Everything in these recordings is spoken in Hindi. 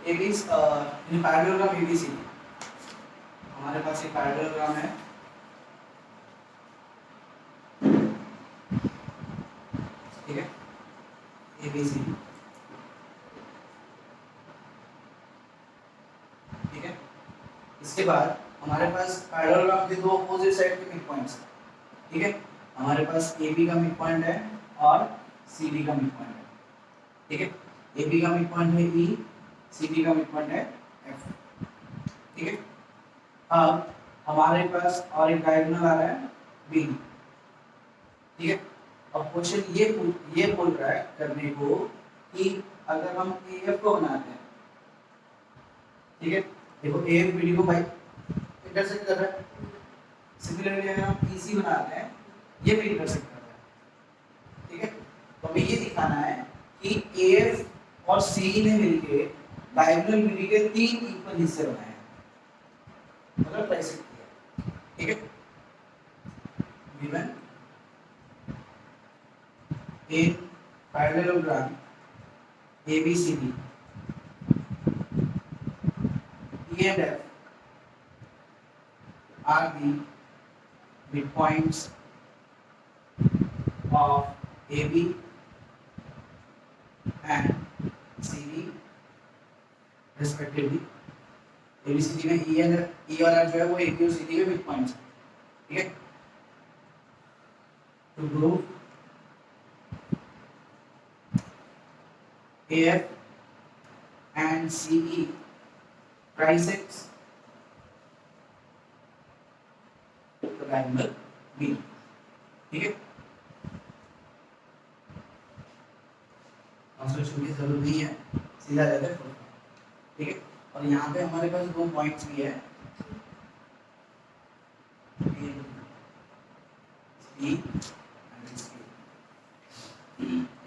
AB इन पैरेललोग्राम ABC हमारे पास एक पैरेललोग्राम है ठीक है ABC ठीक है। इसके बाद हमारे पास पैरेललोग्राम के दो अपोजिट साइड के मिड पॉइंट्स हैं ठीक है। हमारे पास AB का मिड पॉइंट है और CD का मिड पॉइंट है ठीक है। AB का मिड पॉइंट है E, CD का मिड पॉइंट है F ठीक है। अब हमारे पास और एक डायगोनल आ रहा है B ठीक है। अब क्वेश्चन ये बोल रहा है करने को कि अगर हम AF को बनाते हैं ठीक है। देखो AF BD को भाई इंटरसेक्ट कर रहा है। सिमिलरली अगर हम PC बनाते हैं ये भी इंटरसेक्ट कर रहा है ठीक है। तो हमें ये दिखाना है कि AF और C ने मिलके डायगोनल BD के 3 इक्वल हिस्से बनाए हैं मतलब ट्राइसेक्ट किया ठीक है। Given in parallelogram ABCD E and F are the midpoints of AB and CD respectively। ABCD में E और F जो है वो AB और CD के midpoints हैं ठीक है। To prove AF and CE trisects the diagonal B ठीक है। कंस्ट्रक्शन की जरूरत नहीं है सीधा रहता है ठीक है। और यहाँ पे हमारे पास दो पॉइंट्स भी है ठीक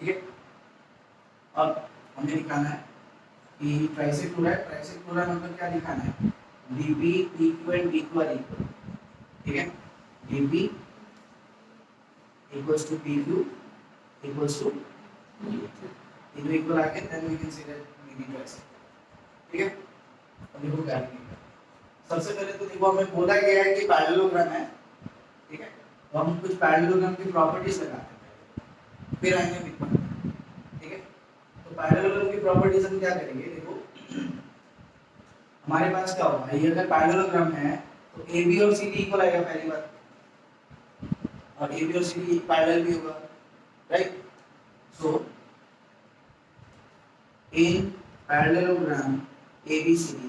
है। अब हमें दिखाना है कि ट्राइसेक्ट हो रहा है। ट्राइसेक्ट हो रहा है मतलब क्या दिखाना है DB PQ and DQ are equal ठीक है। DB equals to PQ equals to ये इक्वल आके then we can see that BD trisect ठीक है। अब देखो क्या लिखेंगे। सबसे पहले तो देखो हमें बोला गया है कि पैरेललोग्राम है ठीक है। तो हम कुछ पैरेललोग्राम की प्रॉपर्टीज लगाते हैं फिर आएंगे मिडपॉइंट ठीक है। तो पैरेललोग्राम की प्रॉपर्टीज हम क्या करेंगे देखो हमारे पास क्या होगा ये अगर पैरेललोग्राम है तो AB और CD इक्वल आएगा पहली बात और AB और CD पैरेलल भी होगा राइट। सो इन पैरेललोग्राम ABCD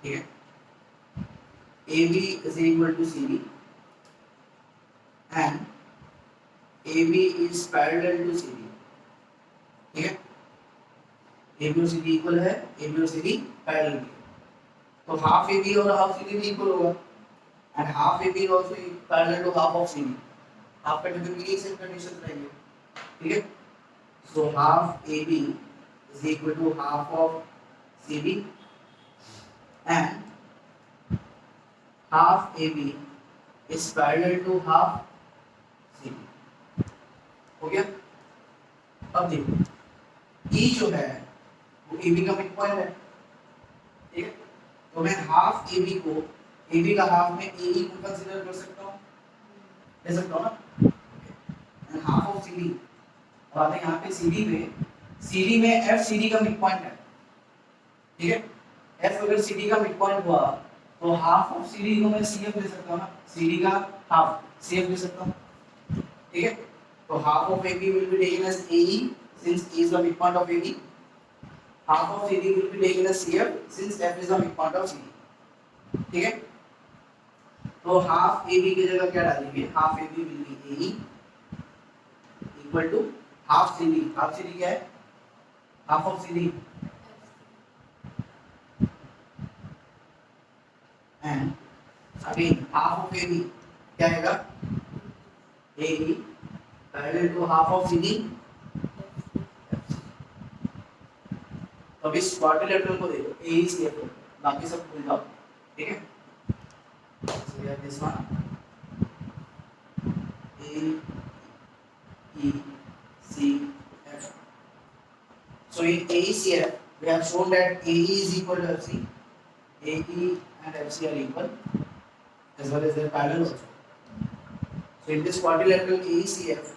ठीक है AB is equal to CD and AB is parallel to CD ठीक है। AB और CD इक्वल है AB और CD पैरेलल है तो हाफ AB और हाफ CD भी इक्वल होगा and half AB is also parallel to half of CD half का डिफरेंशियल सेम कंडीशन रहेंगे ठीक है। So half AB is equal to half of CD and half AB is parallel to half CD हो गया। अब देखो E जो है वो AB का मिड पॉइंट है ठीक है। तो मैं हाफ AB को AB का हाफ में AE को कंसीडर कर सकता हूँ ले सकता हूँ ना एंड हाफ ऑफ CD और आते यहाँ पे CD में F CD का मिड पॉइंट है ठीक है। F अगर CD का मिड पॉइंट हुआ तो हाफ ऑफ CD को मैं CF ले सकता हूँ ना CD का हाफ CF ले सकता हूँ ठीक है। तो half of AB will be taken as AE since A is the midpoint of AB half of CD will be taken as CF since F is the midpoint of CD ठीक है। तो हाफ AB की जगह क्या डालेंगे half AB will be AE equal to half CD क्या है half of CD and again half of AB क्या आएगा AE parallel to half of CD तो अब इस क्वाड्रिलेटरल को देखो AE CF को बाकी सब भूल जाओ ठीक है। so we have this one AE CF so in AECF we have shown that AE is equal to FC. AE and FC are equal as well as their parallel also. So in this quadrilateral AECF,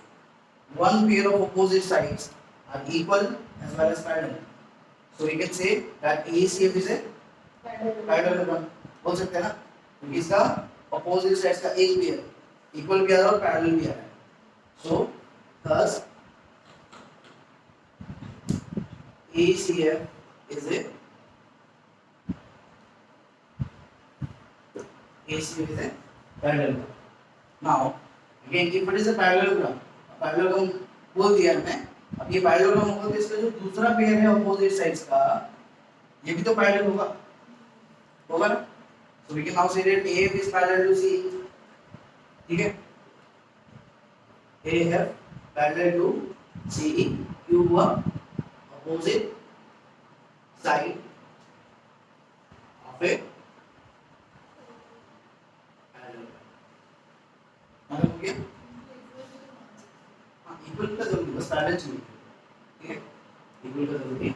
one pair of opposite sides are equal as well as parallel. So we can say that AECF is a parallelogram. बोल सकते हैं ना, क्योंकि इसका opposite sides का एक पेयर equal भी आ रहा है और parallel भी आ रहा है. So thus AECF is a parallelogram. Now again if it is a parallelogram बोल दिया हमने. अब ये parallelogram होगा तो इसका जो दूसरा पेयर है opposite sides का ये भी तो parallel होगा ना. So we can now say that AF is parallel to CE. ठीक है, AF parallel to CE, Q हुआ opposite side of a मतलब हो गया. हाँ, इक्वल का जरूरी बस पैरेलल चाहिए. ठीक है, इक्वल का जरूरी है.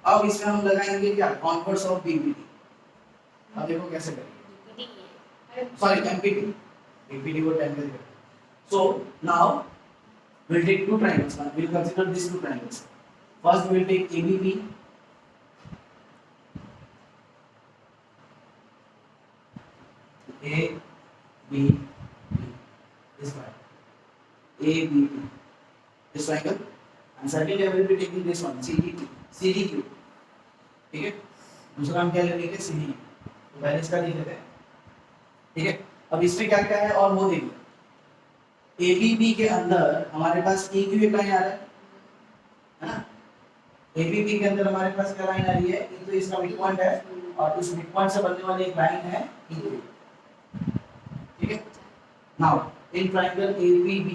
अब इसमें हम लगाएंगे क्या, कॉन्वर्स ऑफ बीपीटी. अब देखो कैसे करेंगे. सॉरी एमपीटी, बीपीटी को 10 करेंगे. So now we'll take two triangles. We'll consider these two triangles. First we'll take ABP. ABP. This one. ABP. This triangle. And second I will be taking this one. CDQ. CDQ. ठीक है. दूसरा हम क्या ले लेंगे CDQ. तो पहले इसका लिख लेते हैं. ठीक है. अब इसमें क्या क्या है और वो देखिए. ABP के अंदर हमारे पास EQ एक लाइन आ रहा है ना. ABP के अंदर हमारे पास क्या लाइन आ रही है, ये तो इसका मिड पॉइंट है और उस मिड पॉइंट से बनने वाली एक लाइन है EQ. ठीक है. Now in triangle ABB,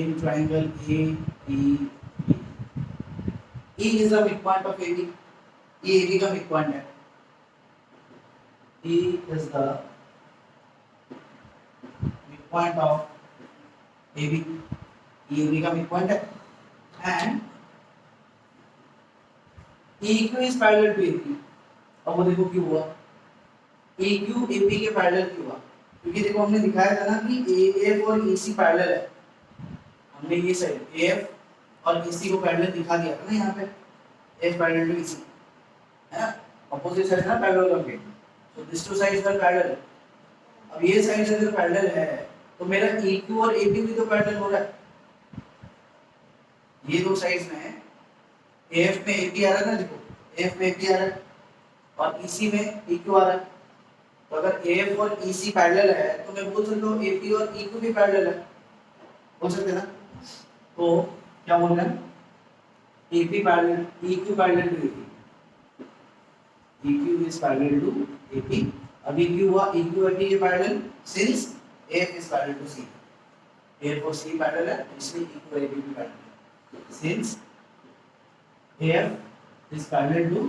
in triangle ABB, E is the midpoint of AB. E AB का midpoint है. E is the midpoint of AB. E AB का midpoint है. And EQ is parallel to AP. अब वो देखो क्यों हुआ. EQ AP के parallel क्यों हुआ, क्योंकि देखो हमने दिखाया था ना कि AF और EC parallel है. हमने ये साइड AF और EC को पैरेलल दिखा दिया था ना यहाँ पे. F पैरेलल टू EC है ना, ऑपोजिट साइड ना पैरेलल होंगे. So this two sides are parallel. अब ये साइड अगर पैरेलल है तो मेरा EQ और AB भी तो पैरेलल हो रहा है. ये दो साइड्स में AF में AB आ रहा है ना, देखो AF में AB आ रहा है और EC में EQ आ रहा है. तो अगर AF और EC पैरेलल है तो मैं बोल सकता हूँ AP और EQ भी पैरेलल है. बोल सकते हैं ना. तो क्या बोल रहे हैं, AP parallel, EQ parallel to AP. EQ is parallel to AP. अब EQ हुआ EQ AP के parallel since AF is parallel to C. AF और C parallel है इसलिए EQ और AP भी parallel है. Since AF is parallel to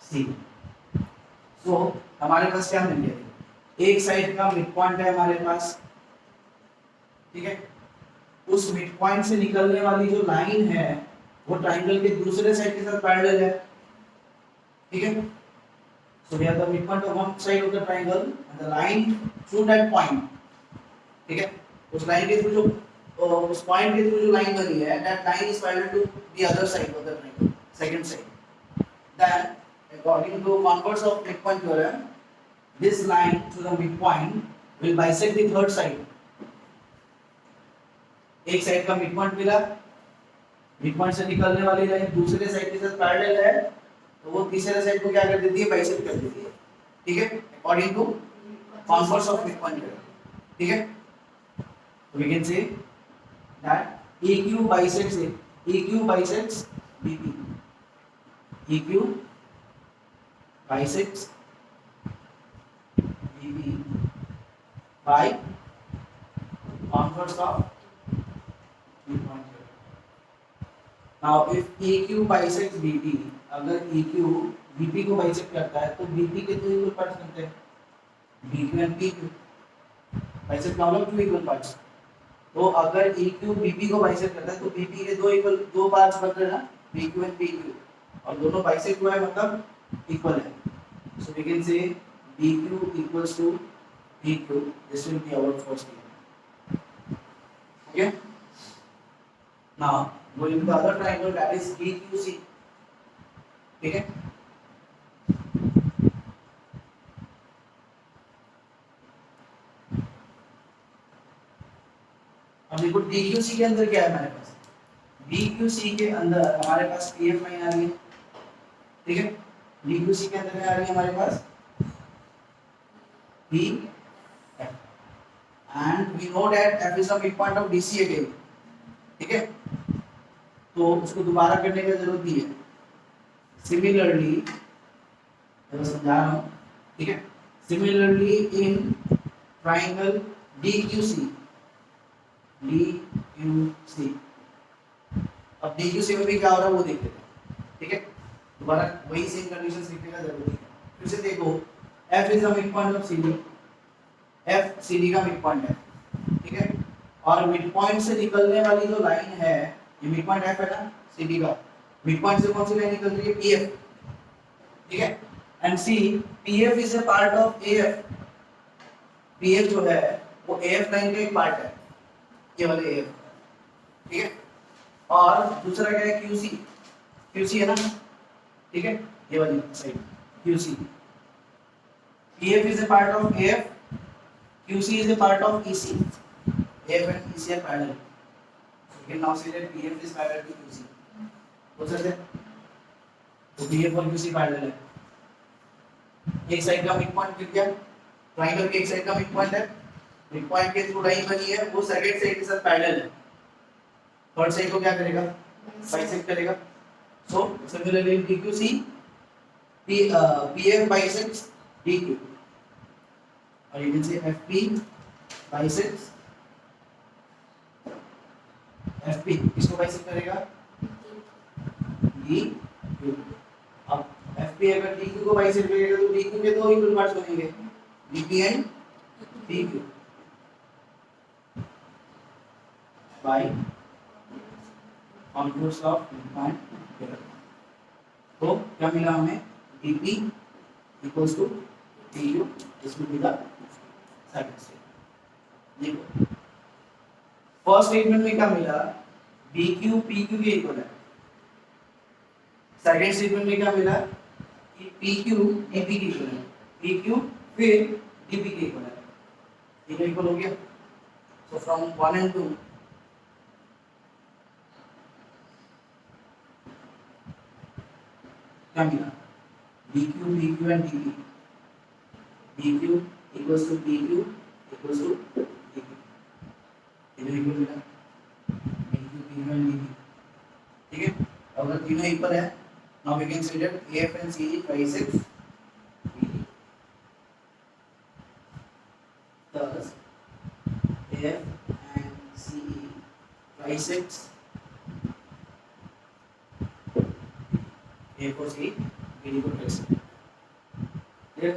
C. So हमारे पास क्या मिल गया, एक साइड का मिड पॉइंट है हमारे पास. ठीक है, उस मिड पॉइंट से निकलने वाली जो लाइन है वो ट्रायंगल के दूसरे साइड के साथ पैरेलल है. ठीक है. So we have the mid point of one side of the triangle and the line through that point. ठीक है, उस लाइन के थ्रू जो उस पॉइंट के थ्रू जो लाइन बनी है that line is parallel to the other side of the triangle, second side. Then according to converse of mid point theorem this line through the mid point will bisect the third side. एक साइड का मिड पॉइंट मिला, मिड पॉइंट से निकलने वाली लाइन दूसरे साइड के साथ पैरेलल है तो वो तीसरे साइड को क्या कर देती है, बाइसेक्ट कर देती है. ठीक है, according to converse of mid point. ठीक है, तो we can say that EQ bisects it. EQ bisects BP. EQ bisects BP by converse of. Now if EQ bisects BP, अगर EQ BP को बाइसेक्ट करता है तो BP के दो इक्वल पार्ट्स बनते हैं, BQ and PQ. बाइसेक्ट का मतलब टू इक्वल पार्ट्स. तो अगर EQ BP को बाइसेक्ट करता है तो BP के दो पार्ट्स बन रहे हैं ना, BQ एंड PQ, और दोनों बाइसेक्ट हुआ है मतलब इक्वल है। So we can say BQ equals to PQ. This will be our first equation. Okay. Now going to the other triangle, that is BQC. ठीक है। अब देखो DQC के अंदर क्या है हमारे पास, BQC के अंदर हमारे पास PF लाइन आ रही है, ठीक है। DQC के अंदर क्या आ रही है हमारे पास, PF, and we know that F is the midpoint of DC again, ठीक है। तो उसको दोबारा करने की जरूरत नहीं है। सिमिलरली मैं समझा रहा हूँ, ठीक है। सिमिलरली इन ट्राइंगल DQC, अब DQC में भी क्या हो रहा है वो देख लेते हैं, ठीक है। दोबारा वही सेम कंडीशंस लिखने का जरूरत नहीं है। फिर से देखो, F is the mid point of CD, F CD का मिड पॉइंट है, ठीक है। और मिड पॉइंट से निकलने वाली जो लाइन है, ये मिड पॉइंट F है ना CD का, मिड पॉइंट से कौन सी लाइन निकल रही है, PF, ठीक है। And see PF is a part of AF, PF जो है वो AF लाइन का एक पार्ट है, ये वाले AF, ठीक है। और दूसरा क्या है, QC है ना, ठीक है, ये वाली side QC, PF is a part of AF, QC is a part of EC, AF and EC are parallel, so we can now say that PF is parallel to QC, हो सकता है, तो PF और QC पैरेलल है। एक साइड का मिड पॉइंट मिल गया, ट्रायंगल के एक साइड का मिड पॉइंट है, मिड पॉइंट के थ्रू लाइन बनी है, वो सेकंड साइड के साथ पैरेलल है, थर्ड साइड को क्या करेगा, बाइसेक्ट करेगा। So similarly in DQC PF bisects DQ, और you can say FP bisects FP, किसको बाइसेक्ट करेगा, DQ। अब FP अगर DQ को बाइसेक्ट करेगा तो DQ के दो इक्वल पार्ट्स बनेंगे, DP and PQ, by contours of midpoint theorem। तो क्या मिला हमें, DP equals to PQ, this will be the second statement। देखो फर्स्ट स्टेटमेंट में क्या मिला, BQ PQ के इक्वल है, सेकंड स्टेटमेंट में क्या मिला कि PQ DP के इक्वल है, PQ फिर DP के इक्वल है, तीनों इक्वल हो गया। सो फ्रॉम 1 and 2 क्या मिला, BQ PQ and DP, BQ equals to PQ equals to DP, तीनों इक्वल मिला, BQ PQ and DP, ठीक है। अगर तीनों इक्वल है, now we can say that AF and CE bisects BD, thus AF and CE bisects A for C, BD for X, clear।